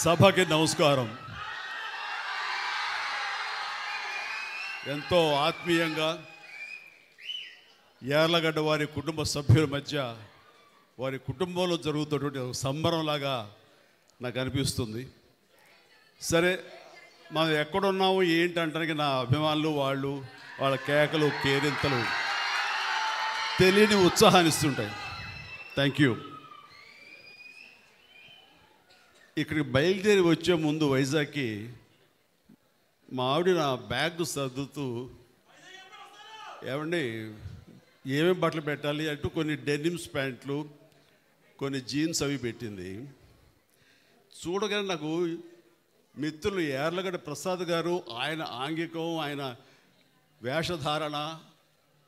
సభకి నమస్కారం. ఎంతో ఆత్మీయంగా యార్లగడ్డ వారి కుటుంబ సభ్యుల మధ్య వారి కుటుంబంలో జరుగుతున్నటువంటి ఒక సంబరంలాగా నాకు అనిపిస్తుంది. సరే, మనం ఎక్కడున్నాము ఏంటంటానికి నా అభిమానులు వాళ్ళ కేకలు కేరింతలు తెలియని ఉత్సాహాన్ని ఇస్తుంటాయి. Thank you. ఇక్కడికి బయలుదేరి వచ్చే ముందు వైజాగ్కి మా ఆవిడ నా బ్యాగ్ సర్దుతూ ఏమండి ఏమేమి బట్టలు పెట్టాలి అంటూ కొన్ని డెనిమ్స్ ప్యాంట్లు కొన్ని జీన్స్ అవి పెట్టింది. చూడగానే నాకు మిత్రులు యార్లగడ్డ ప్రసాద్ గారు ఆయన ఆంగికం ఆయన వేషధారణ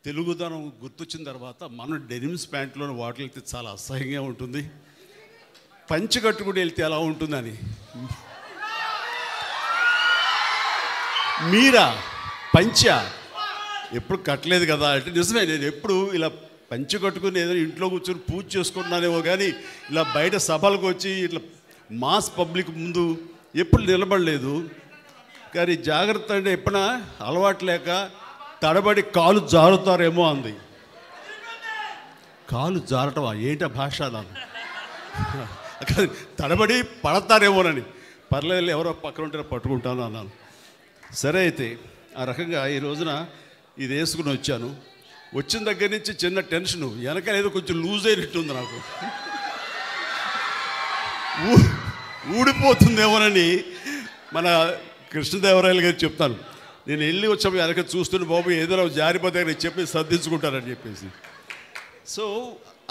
తెలుగుదనం గుర్తొచ్చిన తర్వాత మనం డెనిమ్స్ ప్యాంట్లోని వాటికి వెళ్తే చాలా అసహ్యంగా ఉంటుంది, పంచి కట్టుకుని వెళ్తే ఎలా ఉంటుందని. మీరా పంచ ఎప్పుడు కట్టలేదు కదా అంటే నిజమే. నేను ఎప్పుడు ఇలా పంచి కట్టుకుని ఏదో ఇంట్లో కూర్చొని పూజ చేసుకుంటున్నానేమో కానీ ఇలా బయట సభలకు వచ్చి ఇట్లా మాస్ పబ్లిక్ ముందు ఎప్పుడు నిలబడలేదు. కానీ జాగ్రత్త అంటే ఎప్పుడైనా అలవాటు లేక తడబడి కాలు జారుతారేమో అంది. కాలు జారటమా ఏంటి భాష నాన్న, తడబడి పడతారేమోనని. పర్లేదు ఎవరో పక్కన ఉంటే పట్టుకుంటాను అన్నాను. సరే అయితే ఆ రకంగా ఈ రోజున ఇది వేసుకుని వచ్చాను. వచ్చిన దగ్గర నుంచి చిన్న టెన్షను, వెనక ఏదో కొంచెం లూజ్ అయినట్టుంది నాకు, ఊడిపోతుందేమోనని మన కృష్ణదేవరాయలు గారు చెప్తాను. నేను వెళ్ళి వచ్చాము వెనక చూస్తున్న బాబు ఏదో జారిపోతే చెప్పి సర్దించుకుంటారని చెప్పేసి. సో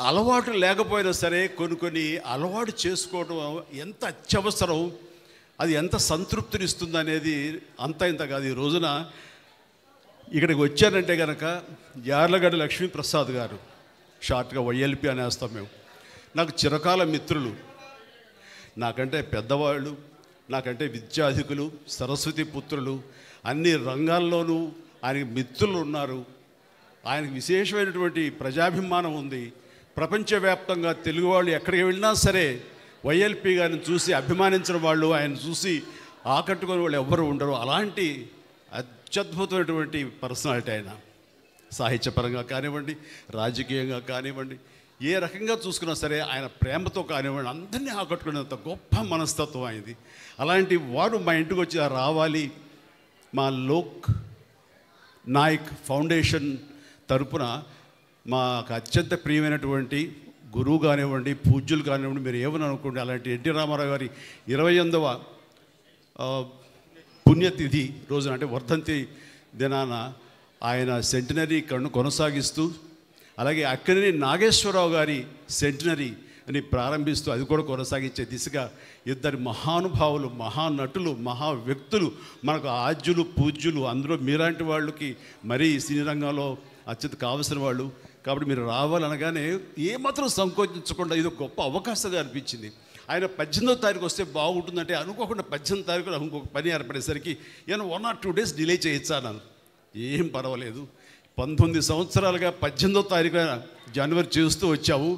అలవాటు లేకపోయినా సరే కొన్ని అలవాటు చేసుకోవడం ఎంత అత్యవసరం, అది ఎంత సంతృప్తినిస్తుంది అనేది అంత ఇంత కాదు. ఈ రోజున ఇక్కడికి వచ్చానంటే కనుక యార్లగడ్డ లక్ష్మీప్రసాద్ గారు, షార్ట్గా వైఎల్పి అనేస్తాం మేము, నాకు చిరకాల మిత్రులు, నాకంటే పెద్దవాళ్ళు, నాకంటే విద్యాధికులు, సరస్వతి పుత్రులు, అన్ని రంగాల్లోనూ ఆయనకి మిత్రులు ఉన్నారు. ఆయనకు విశేషమైనటువంటి ప్రజాభిమానం ఉంది. ప్రపంచవ్యాప్తంగా తెలుగు వాళ్ళు ఎక్కడికి వెళ్ళినా సరే వైఎల్పి గారిని చూసి అభిమానించిన వాళ్ళు, ఆయన చూసి ఆకట్టుకునే వాళ్ళు ఎవ్వరు ఉండరు. అలాంటి అత్యద్భుతమైనటువంటి పర్సనాలిటీ ఆయన. సాహిత్యపరంగా కానివ్వండి, రాజకీయంగా కానివ్వండి, ఏ రకంగా చూసుకున్నా సరే ఆయన ప్రేమతో కానివ్వండి అందరినీ ఆకట్టుకునేంత గొప్ప మనస్తత్వం అయింది. అలాంటి వారు మా ఇంటికి వచ్చి రావాలి, మా లోక్ నాయక్ ఫౌండేషన్ తరపున మాకు అత్యంత ప్రియమైనటువంటి గురువు కానివ్వండి, పూజ్యులు కానివ్వండి, మీరు ఏమని అనుకోండి, అలాంటి ఎన్టీ రామారావు గారి 28వ పుణ్యతిథి రోజున అంటే వర్ధంతి దినాన ఆయన సెంటినరీ కొనసాగిస్తూ, అలాగే అక్కినేని నాగేశ్వరరావు గారి సెంటినరీ అని ప్రారంభిస్తూ అది కూడా కొనసాగించే దిశగా ఇద్దరు మహానుభావులు, మహానటులు, మహా వ్యక్తులు, మనకు ఆద్యులు పూజ్యులు, అందులో మీలాంటి వాళ్ళకి మరీ సినీ రంగంలో అత్యంత కావలసిన వాళ్ళు. కాబట్టి మీరు రావాలనగానే ఏమాత్రం సంకోచించకుండా ఇది ఒక గొప్ప అవకాశంగా అనిపించింది. ఆయన 18వ తారీఖు వస్తే బాగుంటుందంటే అనుకోకుండా 18వ తారీఖు ఇంకొక పని ఏర్పడేసరికి నేను 1 or 2 days డిలే చేయొచ్చాను. ఏం పర్వాలేదు, 19 సంవత్సరాలుగా 18వ తారీఖు జనవరి చేస్తూ వచ్చావు.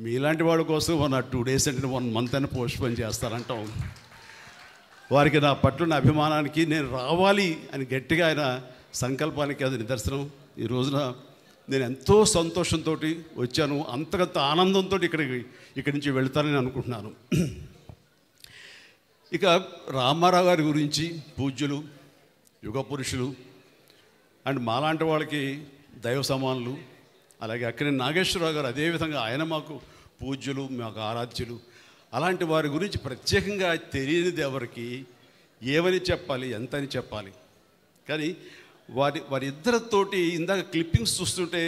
మీలాంటి వాళ్ళ కోసం 1 or 2 days అంటే 1 month అని పోస్ట్పోన్ చేస్తారంటాం. వారికి నా పట్ల నా అభిమానానికి నేను రావాలి అని గట్టిగా ఆయన సంకల్పానికి అది నిదర్శనం. ఈ రోజున నేను ఎంతో సంతోషంతో వచ్చాను, అంతకంత ఆనందంతో ఇక్కడి నుంచి వెళ్తానని అనుకుంటున్నాను. ఇక రామారావు గారి గురించి పూజ్యులు, యుగ పురుషులు అండ్ మాలాంటి వాళ్ళకి దైవ సమానులు, అలాగే అక్కినేని నాగేశ్వరరావు గారు అదేవిధంగా ఆయన మాకు పూజ్యులు, మాకు ఆరాధ్యులు. అలాంటి వారి గురించి ప్రత్యేకంగా తెలియనిది ఎవరికి ఏమని చెప్పాలి, ఎంతని చెప్పాలి. కానీ వారిద్దరితోటి ఇందాక క్లిప్పింగ్స్ చూస్తుంటే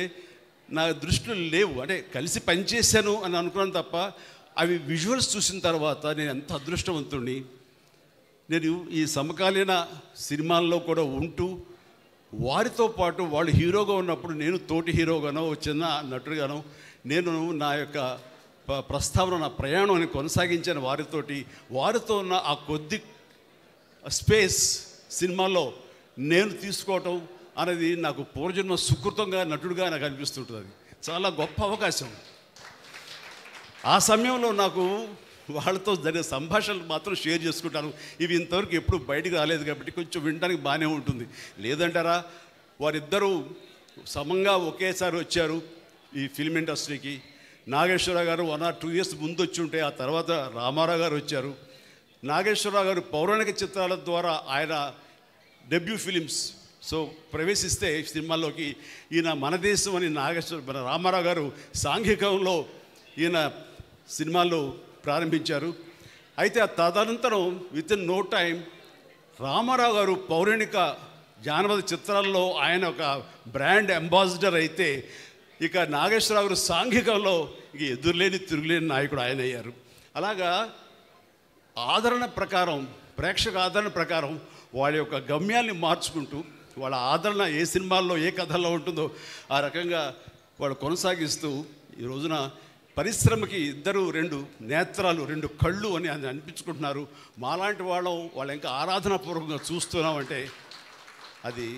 నా దృష్టిలో లేవు. అంటే కలిసి పనిచేశాను అని అనుకున్నాను తప్ప అవి విజువల్స్ చూసిన తర్వాత నేను ఎంత అదృష్టవంతుడిని. నేను ఈ సమకాలీన సినిమాల్లో కూడా ఉంటూ వారితో పాటు వాళ్ళు హీరోగా ఉన్నప్పుడు నేను తోటి హీరోగానో చిన్న నటుడుగానో నేను నా యొక్క ప్రస్తావన, నా ప్రయాణాన్ని కొనసాగించాను వారితో ఉన్న ఆ కొద్ది స్పేస్ సినిమాలో నేను తీసుకోవటం అనేది నాకు పూర్వజన్మ సుకృతంగా నటుడుగా నాకు అనిపిస్తుంటుంది. అది చాలా గొప్ప అవకాశం. ఆ సమయంలో నాకు వాళ్ళతో జరిగే సంభాషణలు మాత్రం షేర్ చేసుకుంటాను. ఇవి ఇంతవరకు ఎప్పుడు బయటికి రాలేదు కాబట్టి కొంచెం వినడానికి బాగానే ఉంటుంది. లేదంటారా, వారిద్దరూ సమంగా ఒకేసారి వచ్చారు ఈ ఫిల్మ్ ఇండస్ట్రీకి. నాగేశ్వరరావు గారు 1 or 2 years ముందు వచ్చి ఉంటే, ఆ తర్వాత రామారావు గారు వచ్చారు. నాగేశ్వరరావు గారు పౌరాణిక చిత్రాల ద్వారా ఆయన డెబ్యూ ఫిలిమ్స్ ప్రవేశిస్తే సినిమాల్లోకి, ఈయన మన దేశం అని మన రామారావు గారు సాంఘికంలో ఈయన సినిమాల్లో ప్రారంభించారు. అయితే ఆ తదనంతరం వితిన్ నో టైం రామారావు గారు పౌరాణిక జానపద చిత్రాల్లో ఆయన ఒక బ్రాండ్ అంబాసిడర్ అయితే, ఇక నాగేశ్వరరావు గారు సాంఘికంలో ఇక ఎదురులేని తిరుగులేని నాయకుడు ఆయన అయ్యారు. అలాగా ఆదరణ ప్రకారం, ప్రేక్షక ఆదరణ ప్రకారం వాళ్ళ యొక్క గమ్యాల్ని మార్చుకుంటూ, వాళ్ళ ఆదరణ ఏ సినిమాల్లో ఏ కథల్లో ఉంటుందో ఆ రకంగా వాళ్ళు కొనసాగిస్తూ ఈ రోజున పరిశ్రమకి 2 నేత్రాలు 2 కళ్ళు అని అనిపించుకుంటున్నారు. మాలాంటి వాళ్ళ ఇంకా ఆరాధనాపూర్వకంగా చూస్తున్నామంటే అది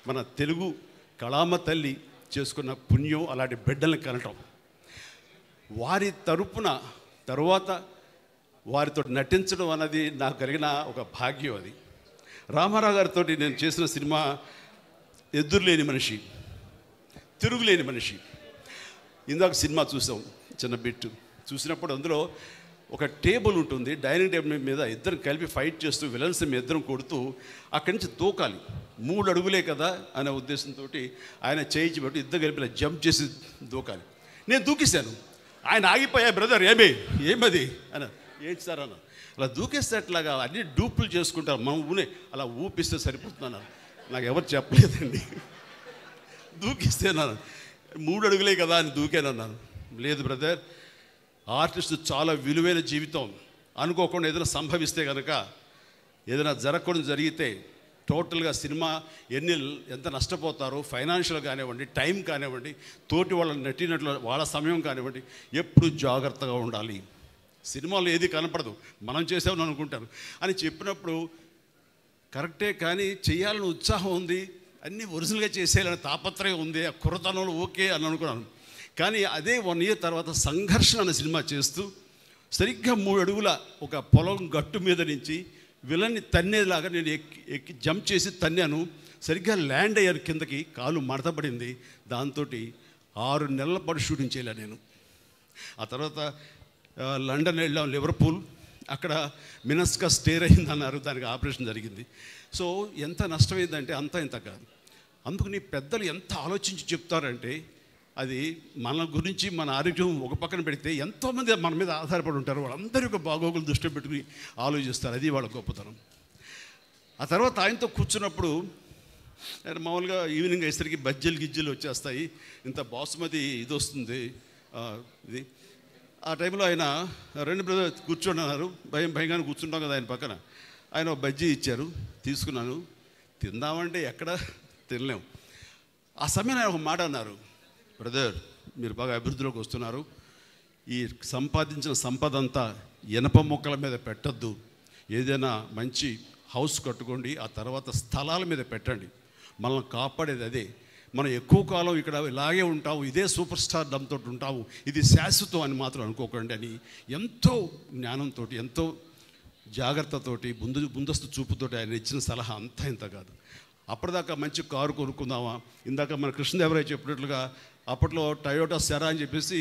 మన తెలుగు కళామ తల్లి చేసుకున్న పుణ్యం. అలాంటి బిడ్డల్ని కనటం, వారి తరపున తరువాత వారితో నటించడం అన్నది నాకు కలిగిన ఒక భాగ్యం. అది రామారావు గారితో నేను చేసిన సినిమా ఎదురులేని మనిషి, తిరుగులేని మనిషి. ఇందాక సినిమా చూసాం, చిన్న బిట్ చూసినప్పుడు అందులో ఒక టేబుల్ ఉంటుంది, డైనింగ్ టేబుల్ మీద ఇద్దరు కలిపి ఫైట్ చేస్తూ విలన్స్ ఇద్దరం కొడుతూ అక్కడి నుంచి దూకాలి. 3 అడుగులే కదా అనే ఉద్దేశంతో ఆయన చేయించి పెట్టి ఇద్దరు కలిపి జంప్ చేసి దూకాలి. నేను దూకేశాను. ఆయన ఆగిపోయా, బ్రదర్ ఏమది అన్న, ఏంటి సార్ అన్న, అలా దూకేస్తే అట్లాగా అన్ని డూపులు చేసుకుంటారు, మనం అలా ఊపిస్తే సరిపోతున్నాను. నాకు ఎవరు చెప్పలేదండి. దూకిస్తేనాను 3 అడుగులే కదా అని దూకానన్నాను. లేదు బ్రదర్, ఆర్టిస్ట్ చాలా విలువైన జీవితం. అనుకోకుండా ఏదైనా సంభవిస్తే కనుక, ఏదైనా జరగకుండా జరిగితే టోటల్గా సినిమా ఎంత నష్టపోతారో, ఫైనాన్షియల్ కానివ్వండి, టైం కానివ్వండి, తోటి వాళ్ళ నటినట్లు వాళ్ళ సమయం కానివ్వండి, ఎప్పుడు జాగ్రత్తగా ఉండాలి. సినిమాలో ఏది కనపడదు, మనం చేసామని అనుకుంటారు అని చెప్పినప్పుడు కరెక్టే, కానీ చేయాలని ఉత్సాహం ఉంది, అన్నీ ఒరిజినల్గా చేసేయాలని తాపత్రయం ఉంది, ఆ కుర్రతనంలో ఓకే అని అనుకున్నాను. కానీ అదే 1 year తర్వాత సంఘర్షణ అనే సినిమా చేస్తూ సరిగ్గా 3 అడుగుల ఒక పొలం గట్టు మీద నుంచి విలన్ని తన్నేలాగా నేను ఎక్కి జంప్ చేసి తన్నాను. సరిగ్గా ల్యాండ్ అయ్యారు కిందకి, కాలు మడతపడింది. దాంతో 6 నెలల పాటు షూటింగ్ చేయలే నేను. ఆ తర్వాత లండన్ వెళ్ళాం, లివర్పూల్, అక్కడ మినస్కా స్టేర్ అయిందన్నారు, దానికి ఆపరేషన్ జరిగింది. సో ఎంత నష్టమైందంటే అంతా ఇంత కాదు. అందుకని పెద్దలు ఎంత ఆలోచించి చెప్తారంటే, అది మన గురించి మన ఆరోగ్యం ఒక పక్కన పెడితే ఎంతోమంది మన మీద ఆధారపడి ఉంటారు, వాళ్ళందరి యొక్క బాగోగులు దృష్టిలో పెట్టుకుని ఆలోచిస్తారు. అది వాళ్ళ గొప్పతనం. ఆ తర్వాత ఆయనతో కూర్చున్నప్పుడు మామూలుగా ఈవినింగ్ అయ్యేసరికి గిజ్జలు వచ్చేస్తాయి, ఇంత బాసుమతి ఇది వస్తుంది ఇది. ఆ టైంలో ఆయన 2 బ్రదర్ కూర్చోండి అన్నారు. భయంగానే కూర్చుంటాం కదా ఆయన పక్కన. ఆయన ఒక బజ్జీ ఇచ్చారు, తీసుకున్నాను. తిందామంటే ఎక్కడ తినలేము. ఆ సమయం ఆయన ఒక మాట అన్నారు, బ్రదర్ మీరు బాగా అభివృద్ధిలోకి వస్తున్నారు, ఈ సంపాదించిన సంపద అంతా ఇనప మొక్కల మీద పెట్టద్దు, ఏదైనా మంచి హౌస్ కట్టుకోండి, ఆ తర్వాత స్థలాల మీద పెట్టండి, మనల్ని కాపాడేది అదే. మనం ఎక్కువ కాలం ఇక్కడ ఇలాగే ఉంటాము, ఇదే సూపర్ స్టార్ డంతో ఉంటాము, ఇది శాశ్వతం అని మాత్రం అనుకోకండి అని ఎంతో జ్ఞానంతో, ఎంతో జాగ్రత్తతోటి, ముందస్తు చూపుతోటి ఆయన ఇచ్చిన సలహా అంతా ఇంత కాదు. అప్పటిదాకా మంచి కారు కొనుక్కుందామా, ఇందాక మన కృష్ణదేవరాయ చెప్పినట్లుగా అప్పట్లో టయోటా సెరా అని చెప్పేసి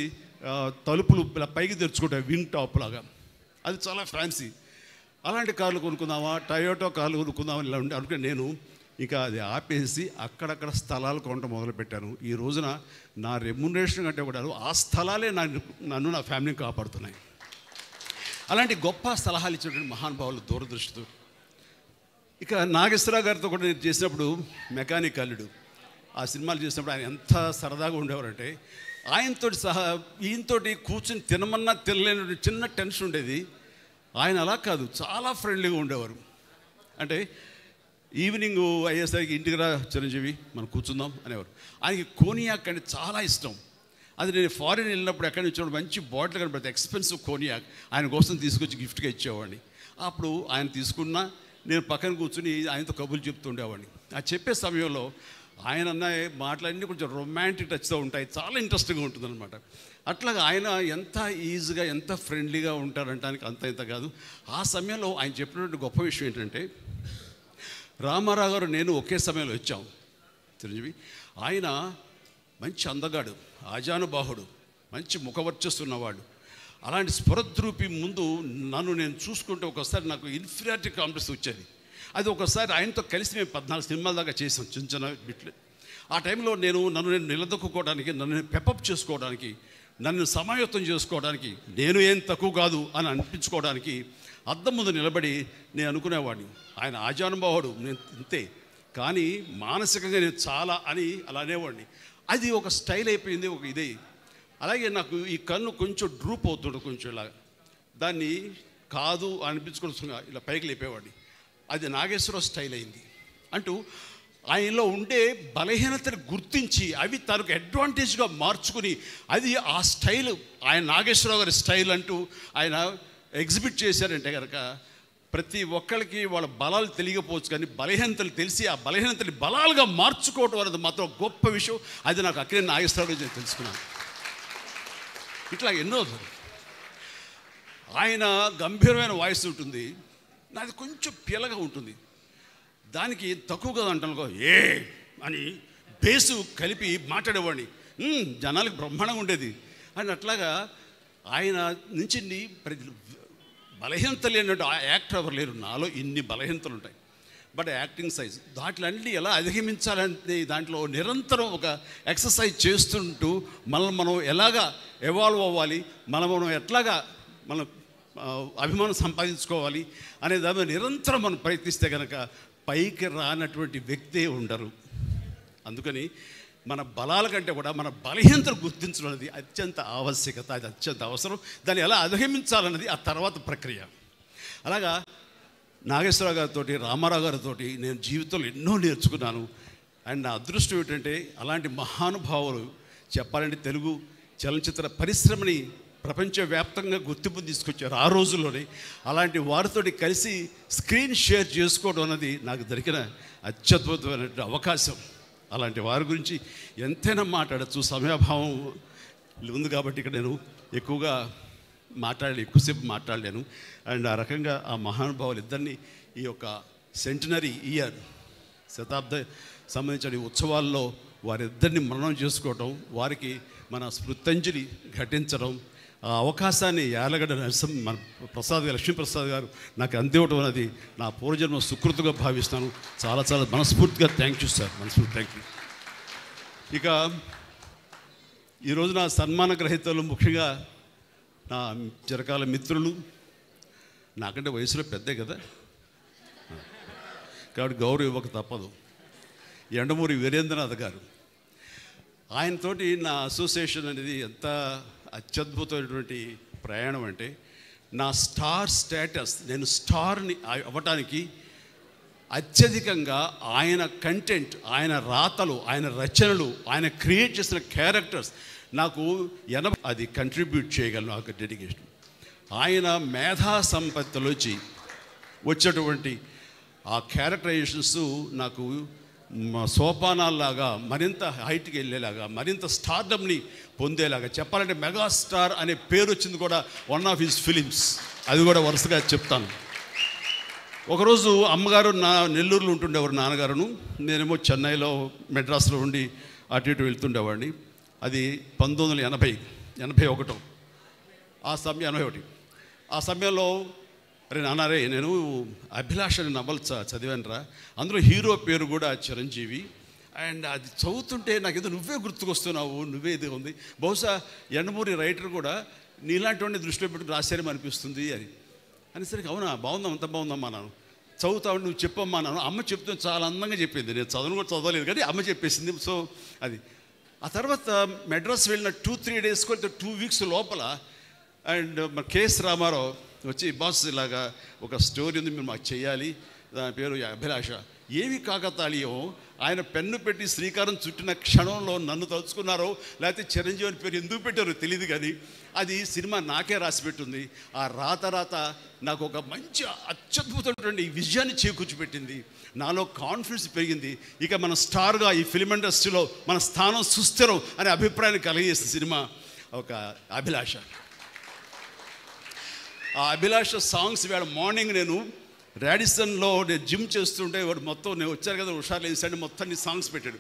తలుపులు పైకి తెరుచుకుంటాయి, వింగ్ టాప్ లాగా, అది చాలా ఫ్యాన్సీ. అలాంటి కార్లు కొనుక్కుందామా, టయోటా కార్లు కొనుక్కుందామని ఇలా ఉండి అనుకుని నేను ఇంకా అది ఆపేసి అక్కడక్కడ స్థలాలు కొనడం మొదలుపెట్టాను. ఈ రోజున నా రెమ్యునరేషన్ కంటే కూడా ఆ స్థలాలే నన్ను నా ఫ్యామిలీని కాపాడుతున్నాయి. అలాంటి గొప్ప సలహాలు ఇచ్చినటువంటి మహానుభావులు దూరదృష్టితో. ఇక నాగేశ్వరరావు గారితో కూడా నేను చేసినప్పుడు మెకానిక్ అల్లుడు, ఆ సినిమాలు చేసినప్పుడు ఆయన ఎంత సరదాగా ఉండేవారంటే, ఆయనతోటి సహా ఈయనతోటి కూర్చొని తినమన్నా తినలేని చిన్న టెన్షన్ ఉండేది. ఆయన అలా కాదు, చాలా ఫ్రెండ్లీగా ఉండేవారు. అంటే ఈవినింగ్ అయ్యేసరికి ఇంటికి రా చిరంజీవి మనం కూర్చుందాం అనేవారు. ఆయనకి కోనియాక్ అంటే చాలా ఇష్టం. అది నేను ఫారిన్ వెళ్ళినప్పుడు ఎక్కడి నుంచి మంచి బాటిల్ కనబడితే ఎక్స్పెన్సివ్ కోనియాక్ ఆయన కోసం తీసుకొచ్చి గిఫ్ట్గా ఇచ్చేవాడిని. అప్పుడు ఆయన తీసుకున్నా నేను పక్కన కూర్చుని ఆయనతో కబుర్లు చెప్తుండేవాడిని. ఆ చెప్పే సమయంలో ఆయన అన్న మాటలన్నీ కొంచెం రొమాంటిక్ టచ్తో ఉంటాయి, చాలా ఇంట్రెస్టింగ్గా ఉంటుందన్నమాట. అట్లాగా ఆయన ఎంత ఈజీగా ఎంత ఫ్రెండ్లీగా ఉంటారంటానికి అంత ఇంత కాదు. ఆ సమయంలో ఆయన చెప్పినటువంటి గొప్ప విషయం ఏంటంటే, రామారావు గారు నేను ఒకే సమయంలో వచ్చాం చిరంజీవి. ఆయన మంచి అందగాడు, ఆజానుబాహుడు, మంచి ముఖవర్చస్సున్నవాడు. అలాంటి స్ఫురద్రూపి ముందు నన్ను నేను చూసుకుంటే ఒకసారి నాకు ఇన్ఫీరియారిటీ కాంప్లెక్స్ వచ్చేది. అది ఒకసారి ఆయనతో కలిసి మేము 14 సినిమాల దాకా చేసాం, చిన్న చిన్న బిట్లు. ఆ టైంలో నన్ను నేను నిలదొక్కుకోవడానికి, నన్ను నేను పెప్పప్ చేసుకోవడానికి, నన్ను సమాయత్తం చేసుకోవడానికి, నేను ఏం తక్కువ కాదు అని అనిపించుకోవడానికి అద్దం ముందు నిలబడి నేను అనుకునేవాడిని, ఆయన ఆజానుభావుడు, నేను ఇంతే, కానీ మానసికంగా నేను చాలా అని అలా అనేవాడిని. అది ఒక స్టైల్ అయిపోయింది, ఒక ఇదే. అలాగే నాకు ఈ కన్ను కొంచెం డ్రూప్ అవుతుండే, కొంచెం ఇలా దాన్ని కాదు అనిపించుకోవడం ఇలా పైకి లేపేవాడిని. అది నాగేశ్వరరావు స్టైల్ అయింది. అంటూ ఆయనలో ఉండే బలహీనతను గుర్తించి అవి తనకు అడ్వాంటేజ్గా మార్చుకుని, అది ఆ స్టైల్, ఆయన నాగేశ్వరరావు గారి స్టైల్ అంటూ ఆయన ఎగ్జిబిట్ చేశారంటే కనుక ప్రతి ఒక్కరికి వాళ్ళ బలాలు తెలియకపోవచ్చు, కానీ బలహీనతలు తెలిసి ఆ బలహీనతని బలాలుగా మార్చుకోవడం అనేది మాత్రం గొప్ప విషయం. అది నాకు అక్కడే నాగేశ్వరరావు నేను తెలుసుకున్నాను. ఇట్లా ఎన్నో. ఆయన గంభీరమైన వాయిస్ ఉంటుంది, నాది కొంచెం పీలగా ఉంటుంది. దానికి తక్కువగా అంటానుకో ఏ అని బేసు కలిపి మాట్లాడేవాడిని, జనాలకు బ్రహ్మాండంగా ఉండేది. అని అట్లాగా ఆయన నుంచి బలహీనతలు లేనట్టు ఆ యాక్టర్ ఎవరు లేరు. నాలో ఇన్ని బలహీనతలు ఉంటాయి, బట్ యాక్టింగ్ సైజ్ దాంట్లన్నీ ఎలా అధిగమించాలంటే దాంట్లో నిరంతరం ఒక ఎక్సర్సైజ్ చేస్తుంటూ మనం ఎలాగా ఎవాల్వ్ అవ్వాలి, మనం ఎట్లాగా మనం అభిమానం సంపాదించుకోవాలి అనే దాని నిరంతరం మనం ప్రయత్నిస్తే కనుక పైకి రానటువంటి వ్యక్తే ఉండరు. అందుకని మన బలాల కంటే కూడా మన బలహీనతను గుర్తించడం అనేది అత్యంత ఆవశ్యకత, అది అత్యంత అవసరం. దాన్ని ఎలా అధిగమించాలన్నది ఆ తర్వాత ప్రక్రియ. అలాగా నాగేశ్వరరావు గారితో, రామారావు గారితో నేను జీవితంలో ఎన్నో నేర్చుకున్నాను. అండ్ నా అదృష్టం ఏంటంటే అలాంటి మహానుభావులు చెప్పాలంటే తెలుగు చలనచిత్ర పరిశ్రమని ప్రపంచవ్యాప్తంగా గుర్తింపు తీసుకొచ్చారు ఆ రోజుల్లోనే. అలాంటి వారితో కలిసి స్క్రీన్ షేర్ చేసుకోవడం అన్నది నాకు దొరికిన అత్యద్భుతమైన అవకాశం. అలాంటి వారి గురించి ఎంతైనా మాట్లాడచ్చు, సమయాభావం ఉంది కాబట్టి ఇక్కడ నేను ఎక్కువసేపు మాట్లాడలేను. అండ్ ఆ రకంగా ఆ మహానుభావులు ఇద్దరిని ఈ యొక్క సెంటినరీ ఇయర్, శతాబ్ద సంబంధించిన ఉత్సవాల్లో వారిద్దరిని మననం చేసుకోవటం, వారికి మన స్మృత్యంజలి ఘటించడం, ఆ అవకాశాన్ని యాలగడ్డ మన లక్ష్మీప్రసాద్ గారు నాకు అందివ్వడం అనేది నా పూర్వజన్మ సుకృతిగా భావిస్తాను. చాలా చాలా మనస్ఫూర్తిగా థ్యాంక్ యూ సార్, మనస్ఫూర్తి థ్యాంక్ యూ. ఇక ఈరోజు నా సన్మాన గ్రహీతలు ముఖ్యంగా నా చిరకాల మిత్రులు, నాకంటే వయసులో పెద్దే కదా కాబట్టి గౌరవం ఇవ్వక తప్పదు. ఎండమూరి వీరేంద్రనాథ్ గారు, ఆయనతోటి నా అసోసియేషన్ అనేది ఎంత అత్యద్భుతమైనటువంటి ప్రయాణం అంటే, నా స్టార్ స్టేటస్, నేను స్టార్ని అవ్వటానికి అత్యధికంగా ఆయన కంటెంట్, ఆయన రాతలు, ఆయన రచనలు, ఆయన క్రియేట్ చేసిన క్యారెక్టర్స్ నాకు అది కంట్రిబ్యూట్ చేయగలను. నాకు డెడికేషన్. ఆయన మేధా సంపత్తిలోంచి వచ్చేటువంటి ఆ క్యారెక్టరైజేషన్స్ నాకు సోపానాల్లాగా మరింత హైట్కి వెళ్ళేలాగా, మరింత స్టార్డమ్ని పొందేలాగా, చెప్పాలంటే మెగాస్టార్ అనే పేరు వచ్చింది కూడా వన్ ఆఫ్ హిస్ ఫిలిమ్స్. అది కూడా వరుసగా చెప్తాను. ఒకరోజు అమ్మగారు నెల్లూరులో ఉంటుండేవారు, నాన్నగారును, నేనేమో చెన్నైలో మెడ్రాస్లో ఉండి అటు ఇటు వెళ్తుండేవాడిని. అది 1981 ఆ సమయం 81. ఆ సమయంలో అరే నాన్నారే, నేను అభిలాష అనే నవల చదివానురా, అందులో హీరో పేరు కూడా చిరంజీవి. అండ్ అది చదువుతుంటే నాకేదో నువ్వే గుర్తుకొస్తున్నావు, నువ్వే ఇది ఉంది, బహుశా ఎండమూరి రైటర్ కూడా నీలాంటి వాడిని దృష్టిలో పెట్టుకుని రాశారేమో అనిపిస్తుంది అనేసరికి అవునా, బాగుందాం, అంత బాగుందమ్మా, నాను చదువుతావు, నువ్వు చెప్పమ్మా నాను. అమ్మ చెప్తే చాలా అందంగా చెప్పింది, నేను కూడా చదవలేదు కానీ అమ్మ చెప్పేసింది. సో అది ఆ తర్వాత మెడ్రాస్ వెళ్ళిన 2-3 days 2 weeks లోపల అండ్ మన కేఎస్ రామారావు వచ్చి, బాస్ ఇలాగా ఒక స్టోరీ ఉంది, మీరు మాకు చేయాలి, దాని పేరు అభిలాష, ఏమి కాకతాళీయం, ఆయన పెన్ను పెట్టి శ్రీకారం చుట్టిన క్షణంలో నన్ను తలుచుకున్నారో లేకపోతే చిరంజీవి అని పేరు ఎందుకు పెట్టారో తెలియదు, కానీ అది సినిమా నాకే రాసి పెట్టుంది. ఆ రాత నాకు ఒక మంచి అత్యద్భుతమైనటువంటి విజయాన్ని చేకూర్చిపెట్టింది. నాలో కాన్ఫిడెన్స్ పెరిగింది. ఇక మన స్టార్గా ఈ ఫిల్మ్ ఇండస్ట్రీలో మన స్థానం సుస్థిరం అనే అభిప్రాయాన్ని కలిగేసిన సినిమా ఒక అభిలాష. ఆ అభిలాష సాంగ్స్ ఇవాళ మార్నింగ్ నేను రాడిసన్లో నేను జిమ్ చేస్తుంటే వాడు మొత్తం నేను వచ్చాను కదా హుషారు వేసాడు, మొత్తం నీ సాంగ్స్ పెట్టాడు.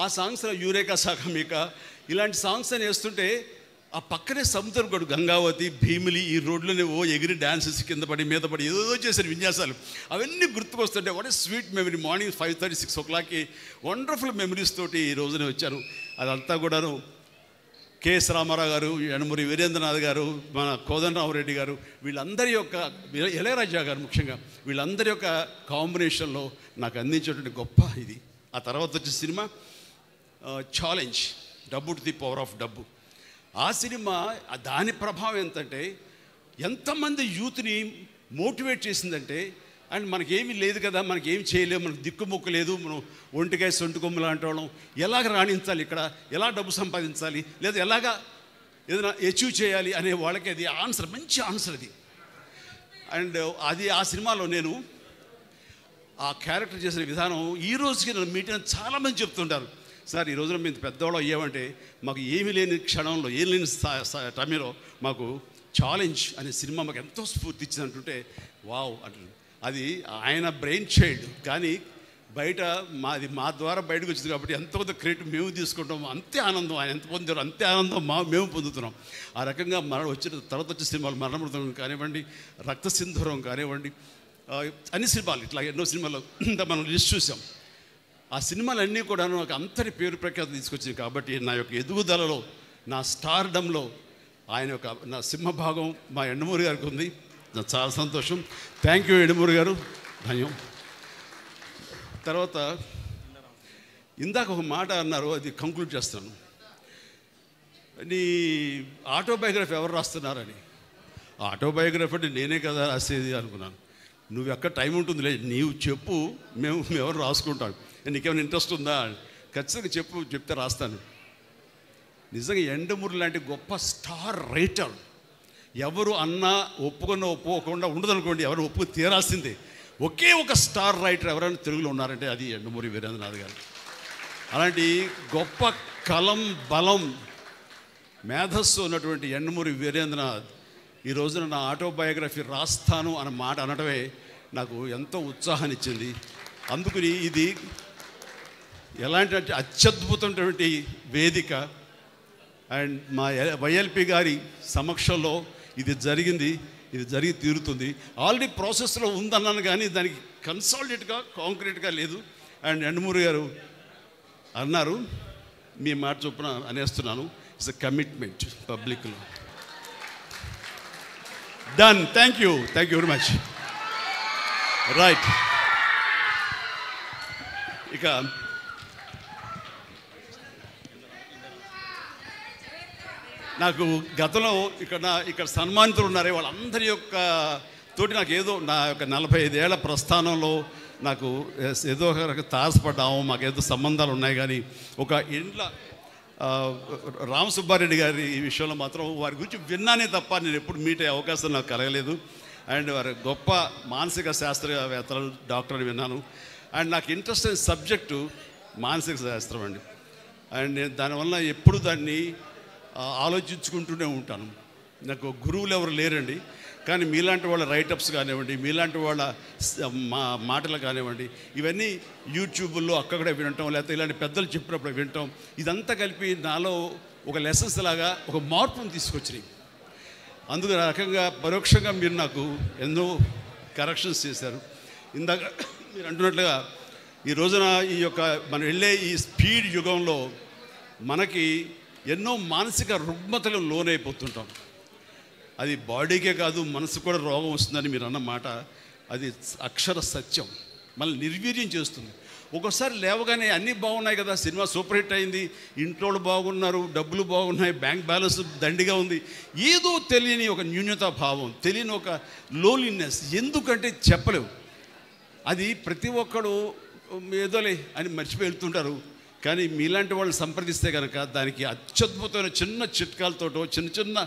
ఆ సాంగ్స్లో యూరేకా సాగమిక ఇలాంటి సాంగ్స్ అని వేస్తుంటే ఆ పక్కనే సముద్రం గడు గంగావతి భీమిలి ఈ రోడ్లోనే ఎగిరి డ్యాన్సెస్ కింద పడి మీద పడి ఏదో చేశారు విన్యాసాలు. అవన్నీ గుర్తుకొస్తుంటే what a sweet memory. Morning 5:30, 6 o'clockకి వండర్ఫుల్ మెమరీస్ తోటి ఈ రోజునే వచ్చాను. అదంతా కూడాను కెఎస్ రామారావు గారు, యనమూరి వీరేంద్రనాథ్ గారు, మన కోదండరామరెడ్డి గారు, వీళ్ళందరి యొక్క ఇళయరాజా గారు ముఖ్యంగా వీళ్ళందరి యొక్క కాంబినేషన్లో నాకు అందించేటువంటి గొప్ప ఇది. ఆ తర్వాత వచ్చే సినిమా ఛాలెంజ్, డబ్బు టు ది పవర్ ఆఫ్ డబ్బు. ఆ సినిమా దాని ప్రభావం ఎంతంటే ఎంతమంది యూత్ని మోటివేట్ చేసిందంటే, అండ్ మనకేమీ లేదు కదా, మనకేం చేయలేము, మనకు దిక్కుమొక్కు లేదు, మనం ఒంటికాయ సొంటి కొమ్ము లాంటి వాళ్ళం, ఎలాగ రాణించాలి ఇక్కడ, ఎలా డబ్బు సంపాదించాలి, లేదా ఎలాగా ఏదైనా అచీవ్ చేయాలి అనే వాళ్ళకి అది ఆన్సర్, మంచి ఆన్సర్ అది. అండ్ అది ఆ సినిమాలో నేను ఆ క్యారెక్టర్ చేసిన విధానం ఈ రోజుకి నన్ను మీట్ అయిన చాలామంది చెప్తుంటారు, సార్ ఈ రోజున మేము పెద్దవాళ్ళు అయ్యామంటే మాకు ఏమీ లేని క్షణంలో, ఏం లేని టైంలో మాకు ఛాలెంజ్ అనే సినిమా మాకు ఎంతో స్ఫూర్తి ఇచ్చింది అంటుంటే వావ్ అంటుంది. అది ఆయన బ్రెయిన్ చైల్డ్, కానీ బయట మా ద్వారా బయటకు వచ్చింది కాబట్టి ఎంతో కొంత క్రెడిట్ మేము తీసుకుంటాం. అంతే ఆనందం ఆయన ఎంత పొందారు, అంతే ఆనందం మేము పొందుతున్నాం. ఆ రకంగా వచ్చిన తర్వాత వచ్చే సినిమాలు మరణమృతం కానివ్వండి, రక్తసింధూరం కానివ్వండి, అన్ని సినిమాలు ఇట్లా ఎన్నో సినిమాలు మనం లిస్ట్ చూసాం. ఆ సినిమాలన్నీ కూడా నాకు అంతటి పేరు ప్రఖ్యాతి తీసుకొచ్చింది. కాబట్టి నా యొక్క ఎదుగుదలలో, నా స్టార్డంలో ఆయన యొక్క నా సింహభాగం మా యండమూరి గారికి ఉంది. నాకు చాలా సంతోషం. థ్యాంక్ యూ యండమూరి గారు, ధన్యం. తర్వాత ఇందాక ఒక మాట అన్నారు, అది కంక్లూడ్ చేస్తాను. నీ ఆటోబయోగ్రఫీ ఎవరు రాస్తున్నారని. ఆటోబయోగ్రఫీ అంటే నేనే కదా రాసేది అనుకున్నాను. నువ్వు ఎక్కడ టైం ఉంటుంది లేదు, నీవు చెప్పు, మేము ఎవరు రాసుకుంటాం, నీకేమైనా ఇంట్రెస్ట్ ఉందా, ఖచ్చితంగా చెప్తే రాస్తాను. నిజంగా యండమూరి లాంటి గొప్ప స్టార్ రైటర్ ఎవరు అన్నా ఒప్పుకోకుండా ఉండదనుకోండి, ఎవరు ఒప్పుకొని తీరాల్సిందే. ఒకే ఒక స్టార్ రైటర్ ఎవరైనా తెలుగులో ఉన్నారంటే అది యండమూరి వీరేంద్రనాథ్ గారు. అలాంటి గొప్ప కలం బలం మేధస్సు ఉన్నటువంటి యండమూరి వీరేంద్రనాథ్ ఈ రోజున నా ఆటోబయోగ్రఫీ రాస్తాను అన్న మాట అనడమే నాకు ఎంతో ఉత్సాహాన్ని ఇచ్చింది. అందుకని ఇది ఎలాంటి అత్యద్భుతమైనటువంటి వేదిక. అండ్ మా వైఎల్పి గారి సమక్షంలో ఇది జరిగింది, ఇది జరిగి తీరుతుంది. ఆల్రెడీ ప్రాసెస్లో ఉందన్నాను కానీ దానికి కన్సాలిడేట్గా కాంక్రీట్గా లేదు. అండ్ యండమూరి గారు అన్నారు, మీ మాట చొప్పున అనేస్తున్నాను, ఇట్స్ ఎ కమిట్మెంట్ పబ్లిక్లో. Done. Thank you very much. Right. ఇక నాకు గతంలో ఇక్కడ సన్మానితులు ఉన్నారే వాళ్ళందరి యొక్క తోటి నాకు ఏదో నా యొక్క 45 ఏళ్ల ప్రస్థానంలో నాకు ఏదో ఒక తారసపడ్డాము, మాకేదో సంబంధాలు ఉన్నాయి. కానీ ఒక ఇంట్లో రామసుబ్బారెడ్డి గారి ఈ విషయంలో మాత్రం వారి గురించి విన్నానే తప్ప నేను ఎప్పుడు మీట్ అయ్యే అవకాశం నాకు కలగలేదు. అండ్ వారి గొప్ప మానసిక శాస్త్రవేత్తలు, డాక్టర్ అని విన్నాను. అండ్ నాకు ఇంట్రెస్ట్ అయిన సబ్జెక్టు మానసిక శాస్త్రం అండి. అండ్ నేను దానివల్ల ఎప్పుడు దాన్ని ఆలోచించుకుంటూనే ఉంటాను. నాకు గురువులు ఎవరు లేరండి, కానీ మీలాంటి వాళ్ళ రైటప్స్ కానివ్వండి, మీలాంటి వాళ్ళ మాటలు కానివ్వండి, ఇవన్నీ యూట్యూబ్లో అక్కడ వినటం, లేకపోతే ఇలాంటి పెద్దలు చెప్పినప్పుడు వినటం, ఇదంతా కలిపి నాలో ఒక లెసన్స్ లాగా ఒక మార్పును తీసుకొచ్చినాయి. అందుకు ఆ రకంగా పరోక్షంగా మీరు నాకు ఎన్నో కరెక్షన్స్ చేశారు. ఇందాక మీరు అంటున్నట్లుగా ఈ రోజున ఈ యొక్క మనం వెళ్ళే ఈ స్పీడ్ యుగంలో మనకి ఎన్నో మానసిక రుగ్మతలు లోనైపోతుంటాం. అది బాడీకే కాదు, మనసు కూడా రోగం వస్తుందని మీరు అన్నమాట అది అక్షర సత్యం. మళ్ళీ నిర్వీర్యం చేస్తుంది. ఒక్కోసారి లేవగానే అన్నీ బాగున్నాయి కదా, సినిమా సూపర్ హిట్ అయింది, ఇంట్లో బాగున్నారు, డబ్బులు బాగున్నాయి, బ్యాంక్ బ్యాలెన్స్ దండిగా ఉంది, ఏదో తెలియని ఒక న్యూన్యతా భావం, తెలియని ఒక లోన్లీనెస్, ఎందుకంటే చెప్పలేవు. అది ప్రతి ఒక్కడు ఏదోలే అని మర్చిపోయి వెళ్తుంటారు. కానీ మీలాంటి వాళ్ళు సంప్రదిస్తే కనుక దానికి అత్యద్భుతమైన చిన్న చిట్కాలతోటో చిన్న చిన్న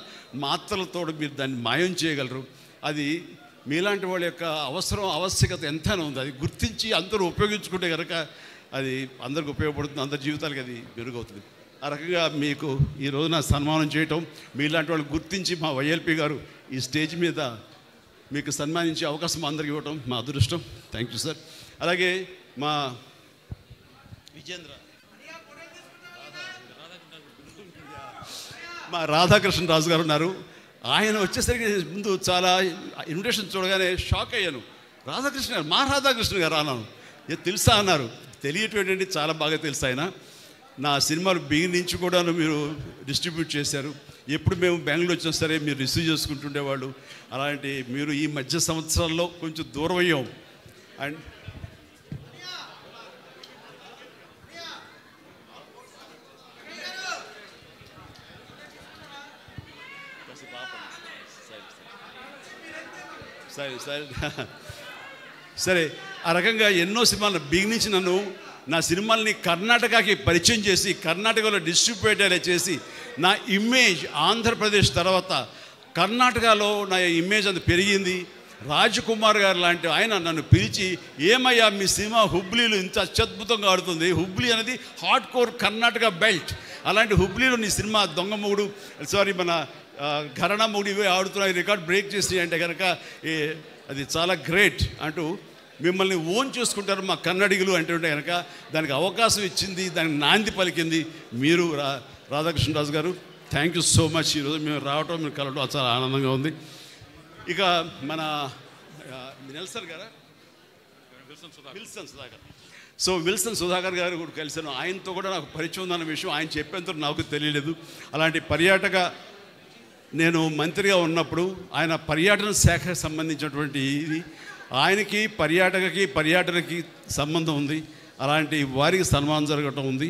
మాత్రలతో మీరు దాన్ని మాయం చేయగలరు. అది మీలాంటి వాళ్ళ యొక్క ఆవశ్యకత ఎంతైనా ఉంది. అది గుర్తించి అందరూ ఉపయోగించుకుంటే కనుక అది అందరికి ఉపయోగపడుతుంది, అందరి జీవితాలకి అది మెరుగవుతుంది. ఆ రకంగా మీకు ఈ రోజున సన్మానం చేయటం, మీలాంటి వాళ్ళు గుర్తించి మా వైఎల్పి గారు ఈ స్టేజ్ మీద మీకు సన్మానించే అవకాశం అందరికి ఇవ్వటం మా అదృష్టం. Thank you sir. అలాగే మా రాధాకృష్ణరాజు గారు ఉన్నారు. ఆయన వచ్చేసరికి ముందు చాలా ఇన్విటేషన్ చూడగానే షాక్ అయ్యాను. రాధాకృష్ణ గారు, మా రాధాకృష్ణ గారు అన్నాను. తెలుసా అన్నారు. తెలియటండి, చాలా బాగా తెలుసు. ఆయన నా సినిమాలు బిగిన్ నుంచి కూడా మీరు డిస్ట్రిబ్యూట్ చేశారు. ఎప్పుడు మేము బెంగళూరు వచ్చినా సరే మీరు రిసీవ్ చేసుకుంటుండేవాళ్ళు. అలాంటి మీరు ఈ మధ్య సంవత్సరాల్లో కొంచెం దూరం అయ్యాం. అండ్ సరే ఆ రకంగా ఎన్నో సినిమాలు బిగినించి నా సినిమాల్ని కర్ణాటకకి పరిచయం చేసి కర్ణాటకలో డిస్ట్రిబ్యూట్ అయ్యేలా చేసి నా ఇమేజ్ ఆంధ్రప్రదేశ్ తర్వాత కర్ణాటకలో నా ఇమేజ్ అంత పెరిగింది. రాజకుమార్ గారు లాంటి ఆయన నన్ను పిలిచి, ఏమయ్యా మీ సినిమా హుబ్లీలో ఇంత అత్యద్భుతంగా ఆడుతుంది, హుబ్లీ అనేది హార్డ్ కోర్ కర్ణాటక బెల్ట్, అలాంటి హుబ్లీలో నీ సినిమా దొంగ మన ఘరానా మూడు ఇవే ఆడుతున్నాయి, రికార్డ్ బ్రేక్ చేసి అంటే కనుక అది చాలా గ్రేట్ అంటూ మిమ్మల్ని ఓన్ చేసుకుంటారు మా కన్నడిగులు అంటుంటే కనుక దానికి అవకాశం ఇచ్చింది, దానికి నాంది పలికింది మీరు రాధాకృష్ణరాజు గారు. Thank you so much. ఈరోజు మేము రావటం, మీరు కలవటం చాలా ఆనందంగా ఉంది. ఇక మన నెల్సన్ గారా, Wilson Sudhakar. So Wilson Sudhakar గారు కూడా కలిసాను. ఆయనతో కూడా నాకు పరిచయం ఉందన్న విషయం ఆయన చెప్పేంత నాకు తెలియలేదు. అలాంటి పర్యాటక నేను మంత్రిగా ఉన్నప్పుడు ఆయన పర్యాటన శాఖకు సంబంధించినటువంటి ఇది ఆయనకి పర్యాటనకి సంబంధం ఉంది. అలాంటి వారికి సన్మానం జరగటం ఉంది,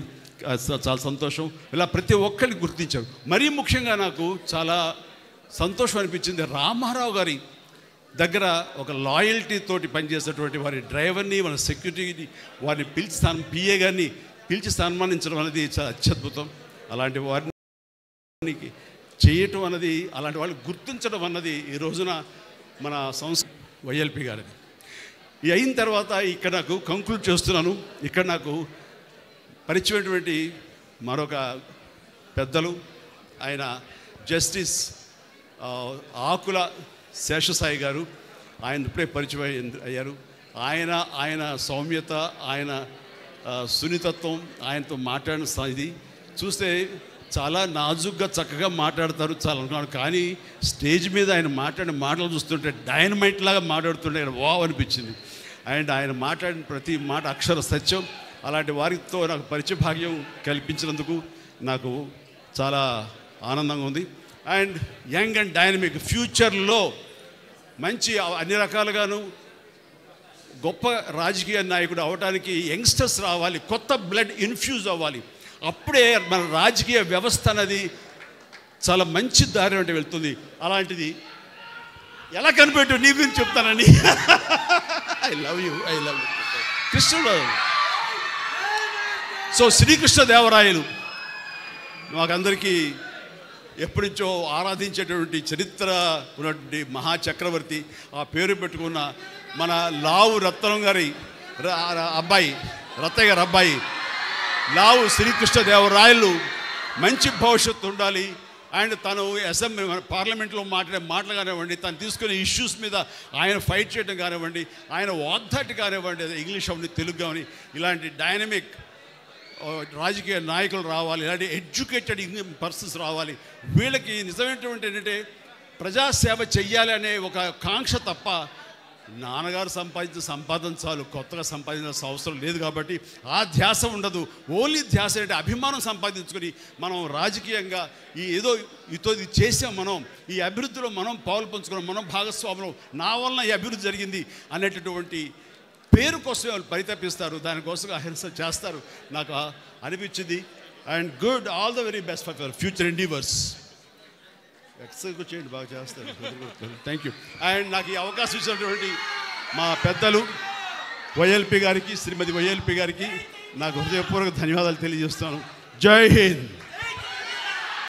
చాలా సంతోషం. ఇలా ప్రతి ఒక్కరిని గుర్తించారు. మరీ ముఖ్యంగా నాకు చాలా సంతోషం అనిపించింది, రామారావు గారి దగ్గర ఒక లాయల్టీ తోటి పనిచేసేటువంటి వారి డ్రైవర్ని, మన సెక్యూరిటీని వారిని పిలిచి పిఏ గారిని పిలిచి సన్మానించడం అనేది చాలా అత్యద్భుతం. అలాంటి వారిని చేయటం అన్నది, అలాంటి వాళ్ళు గుర్తించడం అన్నది ఈ రోజున మన వైఎల్పి గారిది. ఇది అయిన తర్వాత ఇక్కడ నాకు కంక్లూడ్ చేస్తున్నాను. ఇక్కడ నాకు పరిచయమైనటువంటి మరొక పెద్దలు, ఆయన జస్టిస్ ఆకుల శేషసాయి గారు. ఆయన ఇప్పుడే పరిచయం అయ్యారు. ఆయన సౌమ్యత, ఆయన సున్నితత్వం, ఆయనతో మాట్లాడిన ఇది చూస్తే చాలా నాజుగ్గా చక్కగా మాట్లాడతారు చాలా అనుకున్నాను. కానీ స్టేజ్ మీద ఆయన మాట్లాడిన మాటలు చూస్తుంటే డైనమైట్ లాగా మాట్లాడుతుంటే వావ్ అనిపించింది. అండ్ ఆయన మాట్లాడిన ప్రతి మాట అక్షర సత్యం. అలాంటి వారితో నాకు పరిచయ భాగ్యం కల్పించినందుకు నాకు చాలా ఆనందంగా ఉంది. అండ్ యంగ్ అండ్ డైనమిక్ ఫ్యూచర్లో మంచి అన్ని రకాలుగాను గొప్ప రాజకీయ నాయకుడు అవడానికి యంగ్స్టర్స్ రావాలి, కొత్త బ్లడ్ ఇన్ఫ్యూజ్ అవ్వాలి. అప్పుడే మన రాజకీయ వ్యవస్థ అనేది చాలా మంచి దారి అంటే వెళ్తుంది. అలాంటిది ఎలా కనిపెట్టు నీ గురించి చెప్తానని. ఐ లవ్ యూ కృష్ణుడు. సో శ్రీకృష్ణదేవరాయలు మాకందరికీ ఎప్పటి నుంచో ఆరాధించేటువంటి చరిత్ర ఉన్నటువంటి మహాచక్రవర్తి. ఆ పేరు పెట్టుకున్న మన లావు రత్నం గారి అబ్బాయి, రత్తయ్య గారి అబ్బాయి లావు శ్రీకృష్ణదేవరాయలు మంచి భవిష్యత్తు ఉండాలి. అండ్ తను అసెంబ్లీ పార్లమెంట్లో మాట్లాడే మాటలు కానివ్వండి, తను తీసుకునే ఇష్యూస్ మీద ఆయన ఫైట్ చేయడం కానివ్వండి, ఆయన వాగ్దాటి కానివ్వండి, ఇంగ్లీష్ అవన్నీ తెలుగు కానీ ఇలాంటి డైనమిక్ రాజకీయ నాయకులు రావాలి, ఇలాంటి ఎడ్యుకేటెడ్ పర్సన్స్ రావాలి. వీళ్ళకి నిజమైనటువంటి ఏంటంటే ప్రజాసేవ చెయ్యాలి అనే ఒక కాంక్ష తప్ప నాన్నగారు సంపాదించిన సంపాదన చాలు, కొత్తగా సంపాదించాల్సిన అవసరం లేదు. కాబట్టి ఆ ధ్యాస ఉండదు. ఓన్లీ ధ్యాస అంటే అభిమానం సంపాదించుకొని మనం రాజకీయంగా ఏదో ఇది చేసాం, మనం ఈ అభివృద్ధిలో మనం పాలు పంచుకున్నాం, మనం భాగస్వాములం, నా వలన ఈ అభివృద్ధి జరిగింది అనేటటువంటి పేరు కోసం వాళ్ళు పరితపిస్తారు, దానికోసం అహింస చేస్తారు. నాకు అనిపించింది. And good, all the very best for your future endeavours. Exercise చేయండి, బాగా చేస్తారు. Thank you. అండ్ నాకు ఈ అవకాశం ఇచ్చినటువంటి మా పెద్దలు వైఎల్పి గారికి, శ్రీమతి వైఎల్పి గారికి నాకు హృదయపూర్వక ధన్యవాదాలు తెలియజేస్తాను. జై హింద్.